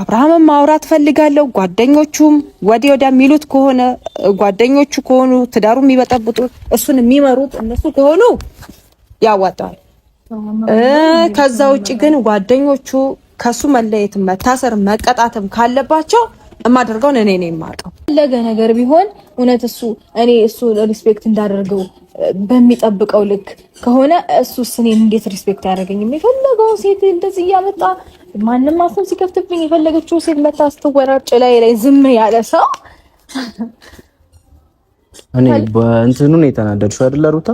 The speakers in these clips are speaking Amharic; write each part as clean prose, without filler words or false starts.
አብርሃም ማውራት ፈልጋለሁ ጓደኞቹም ወዲያ የሚሉት ከሆነ ጓደኞቹ ከሆኑ ትዳሩ የሚበጠብጡ እሱን የሚመሩት እነሱ ከሆኑ ያዋጣል። ከዛ ውጪ ግን ጓደኞቹ ከሱ መለየት መታሰር መቀጣትም ካለባቸው እማደርገው እኔ ነኝ የማውቀው። ለገ ነገር ቢሆን እውነት እሱ ሪስፔክት እንዳደርገው በሚጠብቀው ልክ ከሆነ እሱስ እኔን እንዴት ሪስፔክት ያደርገኝም? የፈለገው ሴት እንደዚህ እያመጣ ማንንም አፉን ሲከፍትብኝ የፈለገችው ሴት መታ ስትወራጭ ላይ ዝም ያለ ሰው እኔ በእንትኑ ነው የተናደድሽው አይደል ሩታ?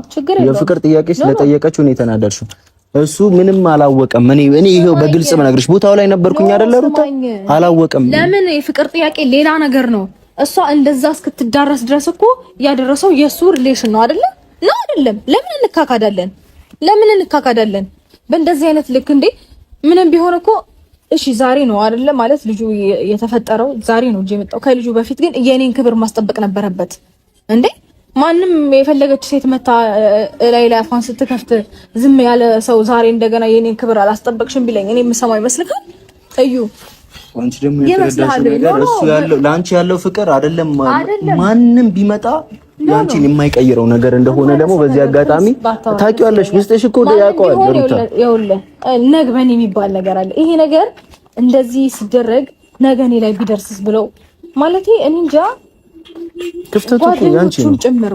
የፍቅር ጥያቄ ስለጠየቀችው ነው የተናደድሽው። እሱ ምንም አላወቀም። እኔ ይሄው በግልጽ መናገርሽ ቦታው ላይ ነበርኩኝ አይደል ሩታ? አላወቀም። ለምን የፍቅር ጥያቄ ሌላ ነገር ነው። እሷ እንደዛ እስክትዳረስ ድረስ እኮ ያደረሰው የሱ ሪሌሽን ነው አይደል? ነው አይደለም? ለምን እንካካዳለን? በእንደዚህ አይነት ልክ እንዴ? ምንም ቢሆን እኮ እሺ ዛሬ ነው አይደለ? ማለት ልጁ የተፈጠረው ዛሬ ነው እንጂ የመጣው ከልጁ በፊት ግን የኔን ክብር ማስጠበቅ ነበረበት እንዴ? ማንም የፈለገች ሴት መታ ላይ አፏን ስትከፍት ዝም ያለ ሰው ዛሬ እንደገና የኔን ክብር አላስጠበቅሽም ቢለኝ እኔ የምሰማው ይመስልካል? እዩ አንቺ ደግሞ የተረዳሽው ነገር እሱ ያለው ላንቺ ያለው ፍቅር አይደለም። ማንም ቢመጣ ላንቺን የማይቀይረው ነገር እንደሆነ ደግሞ በዚህ አጋጣሚ ታውቂዋለሽ። ውስጥሽ እኮ ያውቀዋል። ይኸውልህ ነግበን የሚባል ነገር አለ። ይሄ ነገር እንደዚህ ሲደረግ ነገኔ ላይ ቢደርስስ ብለው ማለቴ እኔ እንጃ። ክፍተቱ እኮ ያንቺ ነው ጭምር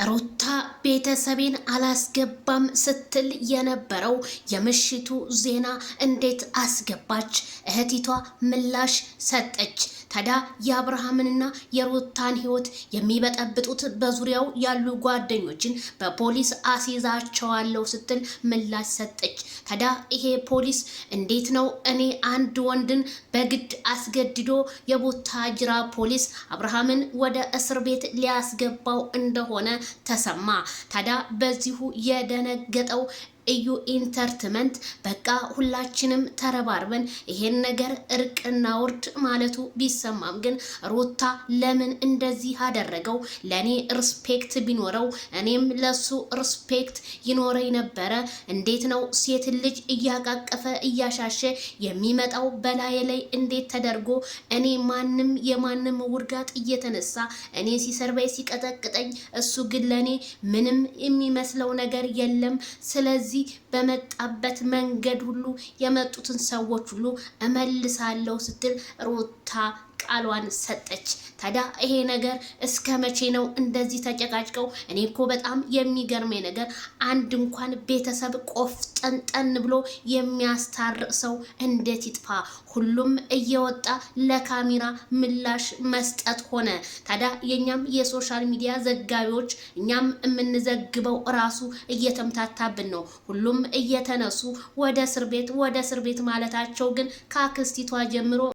ሩታ ቤተሰቤን አላስገባም ስትል የነበረው የምሽቱ ዜና እንዴት አስገባች? እህቲቷ ምላሽ ሰጠች። ታዲያ የአብርሃምንና የሩታን ህይወት የሚበጠብጡት በዙሪያው ያሉ ጓደኞችን በፖሊስ አስይዛቸዋለሁ ስትል ምላሽ ሰጠች። ታዲያ ይሄ ፖሊስ እንዴት ነው እኔ አንድ ወንድን በግድ አስገድዶ የቡታጅራ ፖሊስ አብርሃምን ወደ እስር ቤት ሊያስገባው እንደሆነ ተሰማ። ታዲያ በዚሁ የደነገጠው እዩ ኢንተርቴይንመንት በቃ ሁላችንም ተረባርበን ይሄን ነገር እርቅና ውርድ ማለቱ ቢሰማም ግን ሩታ ለምን እንደዚህ አደረገው? ለኔ ሪስፔክት ቢኖረው እኔም ለሱ ሪስፔክት ይኖረኝ ነበረ። እንዴት ነው ሴት ልጅ እያቃቀፈ እያሻሸ የሚመጣው በላይ ላይ እንዴት ተደርጎ እኔ ማንም የማንም ውርጋጥ እየተነሳ እኔ ሲሰርበይ ሲቀጠቅጠኝ እሱ ግን ለኔ ምንም የሚመስለው ነገር የለም። ስለዚህ በመጣበት መንገድ ሁሉ የመጡትን ሰዎች ሁሉ እመልሳለሁ ስትል ሩታ ቃሏን ሰጠች። ታዲያ ይሄ ነገር እስከ መቼ ነው እንደዚህ ተጨቃጭቀው? እኔ እኮ በጣም የሚገርመኝ ነገር አንድ እንኳን ቤተሰብ ቆፍጠንጠን ብሎ የሚያስታርቅ ሰው እንዴት ይጥፋ? ሁሉም እየወጣ ለካሜራ ምላሽ መስጠት ሆነ። ታዲያ የኛም የሶሻል ሚዲያ ዘጋቢዎች እኛም የምንዘግበው ራሱ እየተምታታብን ነው። ሁሉም እየተነሱ ወደ እስር ቤት ማለታቸው ግን ከአክስቲቷ ጀምሮ